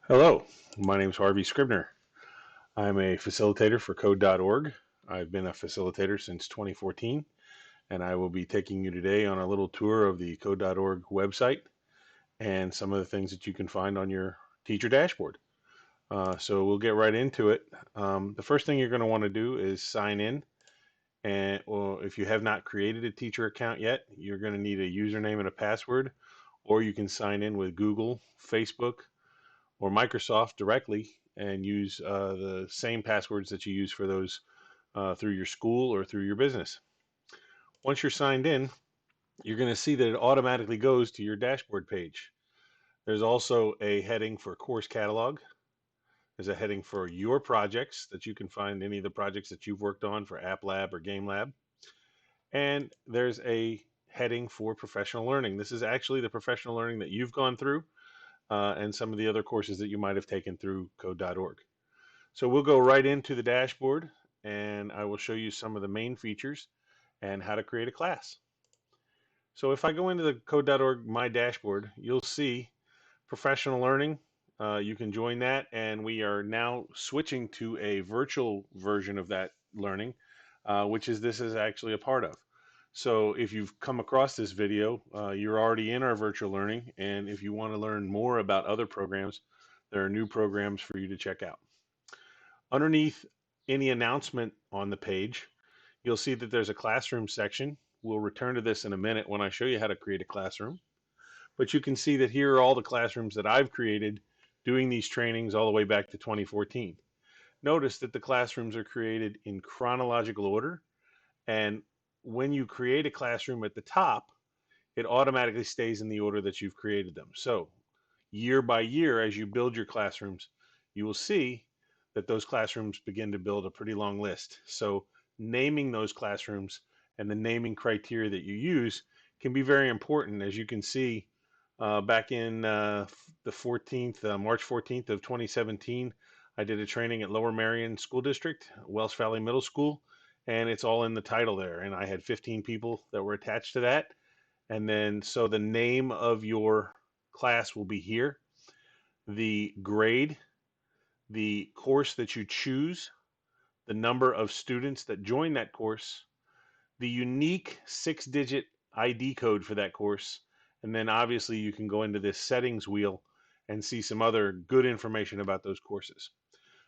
Hello, my name is Harvey Scribner. I'm a facilitator for Code.org. I've been a facilitator since 2014, and I will be taking you today on a little tour of the Code.org website and some of the things that you can find on your teacher dashboard. So we'll get right into it. The first thing you're going to want to do is sign in. And well, if you have not created a teacher account yet, you're going to need a username and a password, or you can sign in with Google, Facebook, or Microsoft directly and use the same passwords that you use for those through your school or through your business. Once you're signed in, you're going to see that it automatically goes to your dashboard page. There's also a heading for course catalog. There's a heading for your projects that you can find any of the projects that you've worked on for App Lab or Game Lab. And there's a heading for professional learning. This is actually the professional learning that you've gone through and some of the other courses that you might have taken through code.org. So we'll go right into the dashboard and I will show you some of the main features and how to create a class. So if I go into the code.org My Dashboard, you'll see professional learning. You can join that, and we are now switching to a virtual version of that learning, which is this is actually a part of. So if you've come across this video, you're already in our virtual learning, and if you want to learn more about other programs, there are new programs for you to check out. Underneath any announcement on the page, you'll see that there's a classroom section. We'll return to this in a minute when I show you how to create a classroom. But you can see that here are all the classrooms that I've created doing these trainings all the way back to 2014. Notice that the classrooms are created in chronological order. And when you create a classroom at the top, it automatically stays in the order that you've created them. So year by year, as you build your classrooms, you will see that those classrooms begin to build a pretty long list. So naming those classrooms and the naming criteria that you use can be very important. As you can see, back in the 14th, March 14th of 2017, I did a training at Lower Merion School District, Welsh Valley Middle School, and it's all in the title there. And I had 15 people that were attached to that. And then, so the name of your class will be here, the grade, the course that you choose, the number of students that join that course, the unique 6-digit ID code for that course, and then obviously you can go into this settings wheel and see some other good information about those courses.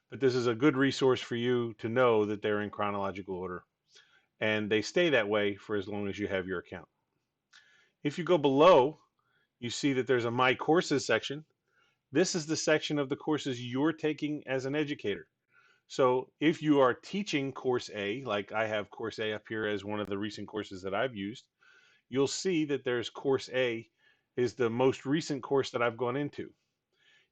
But this is a good resource for you to know that they're in chronological order, and they stay that way for as long as you have your account. If you go below, you see that there's a My Courses section. This is the section of the courses you're taking as an educator. So if you are teaching course A, like I have course A up here as one of the recent courses that I've used, you'll see that there's course A is the most recent course that I've gone into.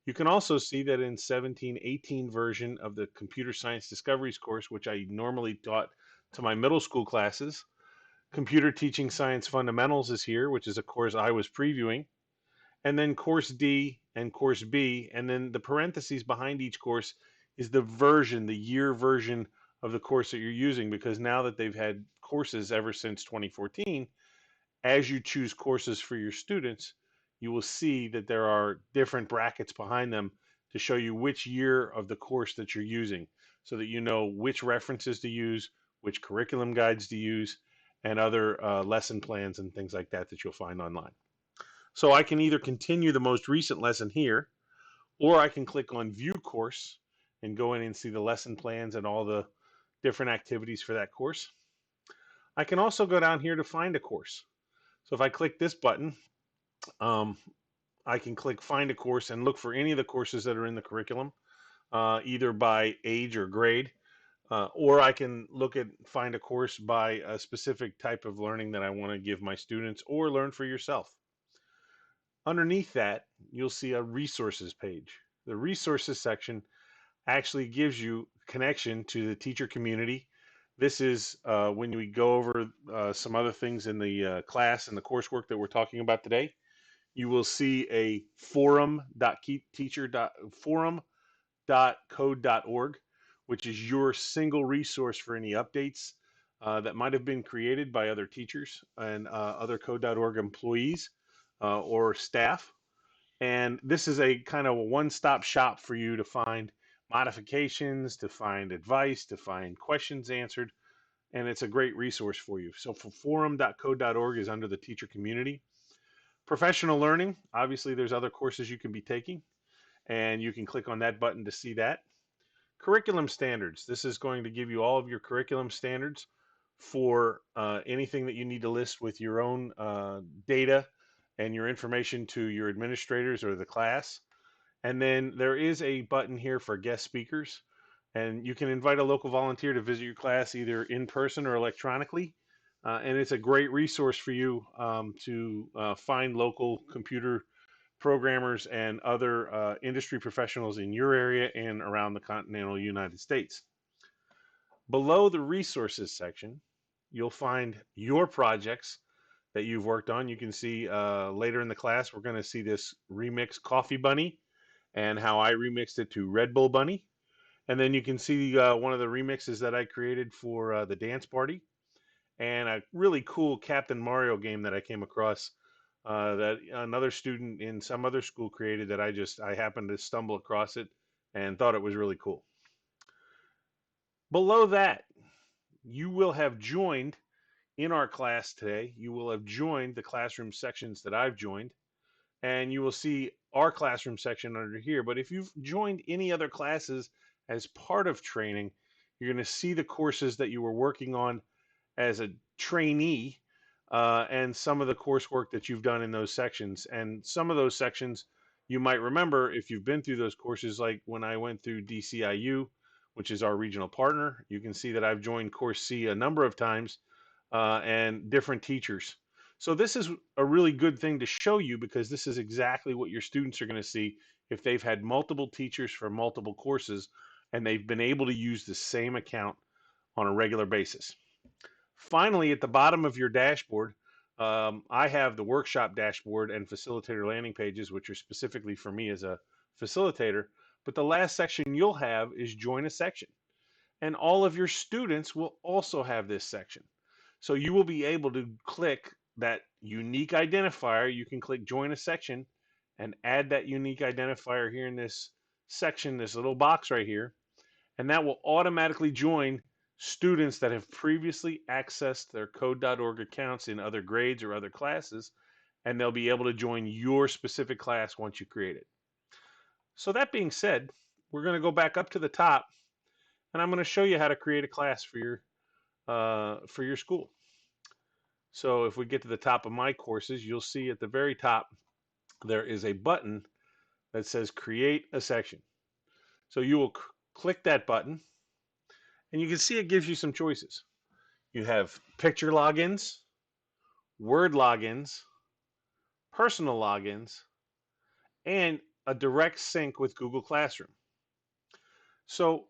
You can also see that in 1718 version of the Computer Science Discoveries course, which I normally taught to my middle school classes, Computer Teaching Science Fundamentals is here, which is a course I was previewing, and then course D and course B, and then the parentheses behind each course is the version, the year version of the course that you're using, because now that they've had courses ever since 2014, as you choose courses for your students, you will see that there are different brackets behind them to show you which year of the course that you're using so that you know which references to use, which curriculum guides to use, and other lesson plans and things like that that you'll find online. So I can either continue the most recent lesson here, or I can click on View Course and go in and see the lesson plans and all the different activities for that course. I can also go down here to find a course. So if I click this button, um, I can click Find a Course and look for any of the courses that are in the curriculum, either by age or grade, or I can look at find a course by a specific type of learning that I want to give my students or learn for yourself. Underneath that, you'll see a resources page. The resources section actually gives you connection to the teacher community. This is when we go over some other things in the class and the coursework that we're talking about today. You will see a forum.code.org, which is your single resource for any updates that might have been created by other teachers and other code.org employees or staff. And this is a kind of a one-stop shop for you to find modifications, to find advice, to find questions answered, and it's a great resource for you. So for forum.code.org is under the teacher community. Professional learning, obviously there's other courses you can be taking, and you can click on that button to see that. Curriculum standards, this is going to give you all of your curriculum standards for anything that you need to list with your own data and your information to your administrators or the class. And then there is a button here for guest speakers, and you can invite a local volunteer to visit your class either in person or electronically. And it's a great resource for you to find local computer programmers and other industry professionals in your area and around the continental United States. Below the resources section, you'll find your projects that you've worked on. You can see later in the class, we're going to see this remix Coffee Bunny and how I remixed it to Red Bull Bunny. And then you can see one of the remixes that I created for the dance party and a really cool Captain Mario game that I came across that another student in some other school created that I happened to stumble across it and thought it was really cool. Below that, you will have joined in our class today. You will have joined the classroom sections that I've joined, and you will see our classroom section under here. But if you've joined any other classes as part of training, you're going to see the courses that you were working on as a trainee and some of the coursework that you've done in those sections. And some of those sections you might remember if you've been through those courses, like when I went through DCIU, which is our regional partner. You can see that I've joined Course C a number of times and different teachers. So this is a really good thing to show you because this is exactly what your students are going to see if they've had multiple teachers for multiple courses and they've been able to use the same account on a regular basis. Finally, at the bottom of your dashboard, I have the workshop dashboard and facilitator landing pages, which are specifically for me as a facilitator. But the last section you'll have is join a section. And all of your students will also have this section. So you will be able to click that unique identifier. You can click join a section and add that unique identifier here in this section, this little box right here. And that will automatically join students that have previously accessed their code.org accounts in other grades or other classes, and they'll be able to join your specific class once you create it. So that being said, we're going to go back up to the top, and I'm going to show you how to create a class for your school. So if we get to the top of my courses, you'll see at the very top there is a button that says create a section. So you will click that button, and you can see it gives you some choices. You have picture logins, Word logins, personal logins, and a direct sync with Google Classroom. So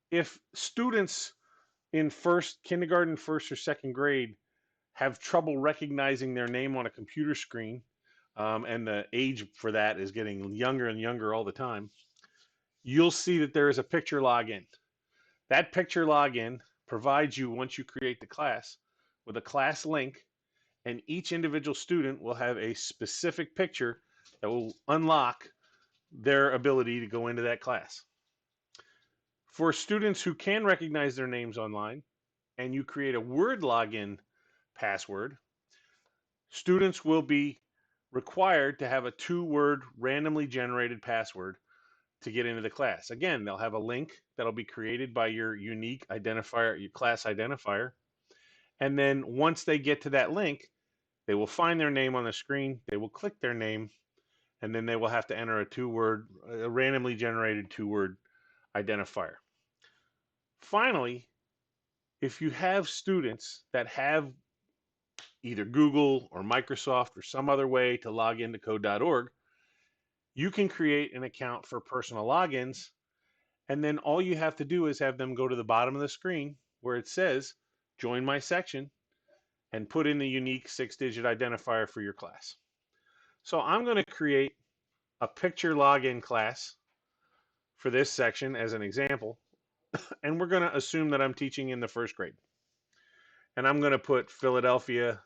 if students in kindergarten, first or second grade have trouble recognizing their name on a computer screen, and the age for that is getting younger and younger all the time, you'll see that there is a picture login. That picture login provides you, once you create the class, with a class link, and each individual student will have a specific picture that will unlock their ability to go into that class. For students who can recognize their names online, and you create a Word login password, students will be required to have a 2-word randomly generated password to get into the class. Again, they'll have a link that'll be created by your unique identifier, your class identifier. And then once they get to that link, they will find their name on the screen, they will click their name, and then they will have to enter a randomly generated 2-word identifier. Finally, if you have students that have either Google or Microsoft or some other way to log into code.org, you can create an account for personal logins, and then all you have to do is have them go to the bottom of the screen where it says join my section and put in the unique 6-digit identifier for your class. So I'm going to create a picture login class for this section as an example, and we're going to assume that I'm teaching in the first grade. And I'm going to put Philadelphia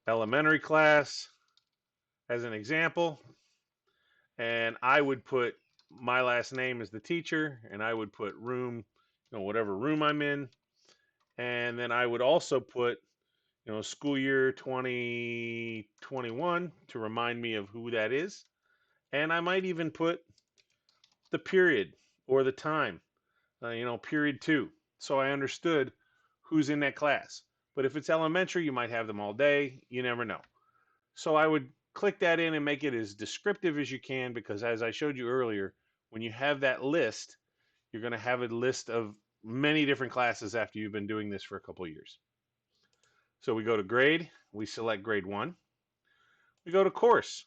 elementary class as an example, and I would put my last name as the teacher, and I would put room, whatever room I'm in, and then I would also put, school year 2021 to remind me of who that is, and I might even put the period or the time, period 2, so I understood who's in that class. But if it's elementary, you might have them all day. You never know. So I would click that in and make it as descriptive as you can, because as I showed you earlier, when you have that list, you're going to have a list of many different classes after you've been doing this for a couple of years. So we go to grade, we select grade 1. We go to course.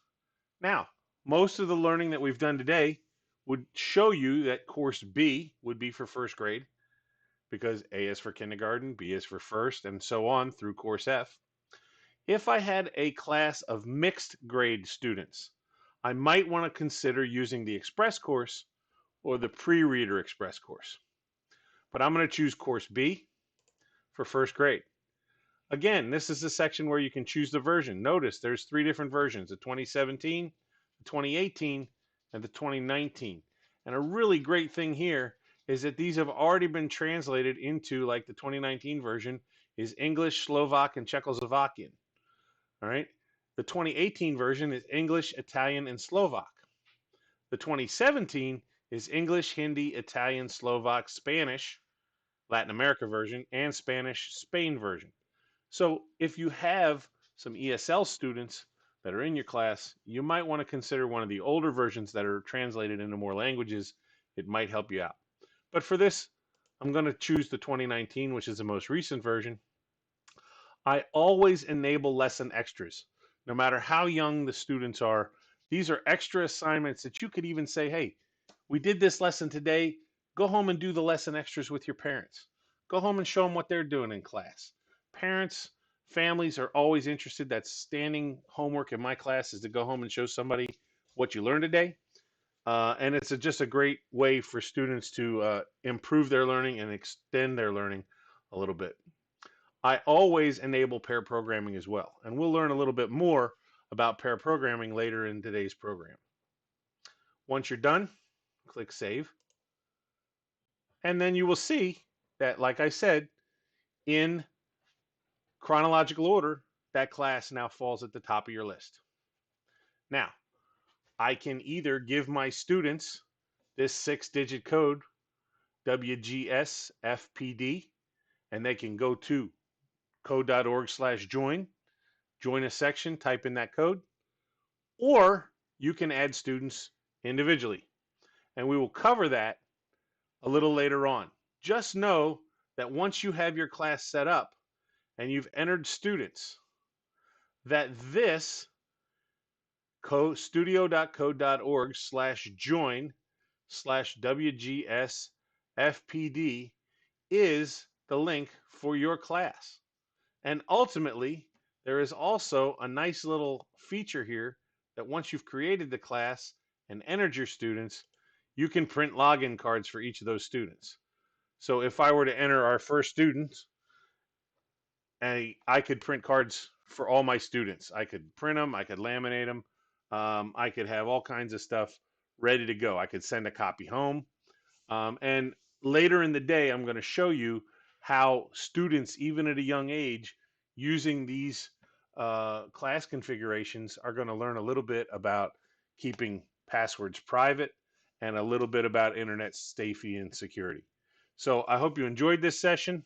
Now, most of the learning that we've done today would show you that course B would be for first grade, because A is for kindergarten, B is for first, and so on through course F. If I had a class of mixed grade students, I might want to consider using the Express course or the Pre-Reader Express course. But I'm going to choose course B for first grade. Again, this is the section where you can choose the version. Notice there's 3 different versions, the 2017, the 2018, and the 2019. And a really great thing here is that these have already been translated into, like the 2019 version is English, Slovak, and Czechoslovakian. All right. The 2018 version is English, Italian, and Slovak. The 2017 is English, Hindi, Italian, Slovak, Spanish, Latin America version, and Spanish, Spain version. So if you have some ESL students that are in your class, you might want to consider one of the older versions that are translated into more languages. It might help you out. But for this, I'm going to choose the 2019, which is the most recent version. I always enable lesson extras. No matter how young the students are, these are extra assignments that you could even say, hey, we did this lesson today. Go home and do the lesson extras with your parents. Go home and show them what they're doing in class. Parents, families are always interested. That's standing homework in my class, is to go home and show somebody what you learned today. And it's just a great way for students to improve their learning and extend their learning a little bit. I always enable pair programming as well, and we'll learn a little bit more about pair programming later in today's program. Once you're done, click Save, and then you will see that, like I said, in chronological order, that class now falls at the top of your list. Now, I can either give my students this 6-digit code, WGSFPD, and they can go to code.org/join, join a section, type in that code, or you can add students individually. And we will cover that a little later on. Just know that once you have your class set up and you've entered students, that this studio.code.org/join/WGSFPD is the link for your class. And ultimately, there is also a nice little feature here that once you've created the class and entered your students, you can print login cards for each of those students. So if I were to enter our first students, I could print cards for all my students. I could print them, I could laminate them, I could have all kinds of stuff ready to go. I could send a copy home. And later in the day, I'm going to show you how students, even at a young age, using these class configurations, are going to learn a little bit about keeping passwords private and a little bit about internet safety and security. So I hope you enjoyed this session.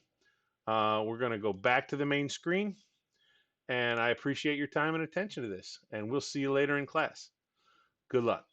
We're going to go back to the main screen, and I appreciate your time and attention to this, and we'll see you later in class. Good luck.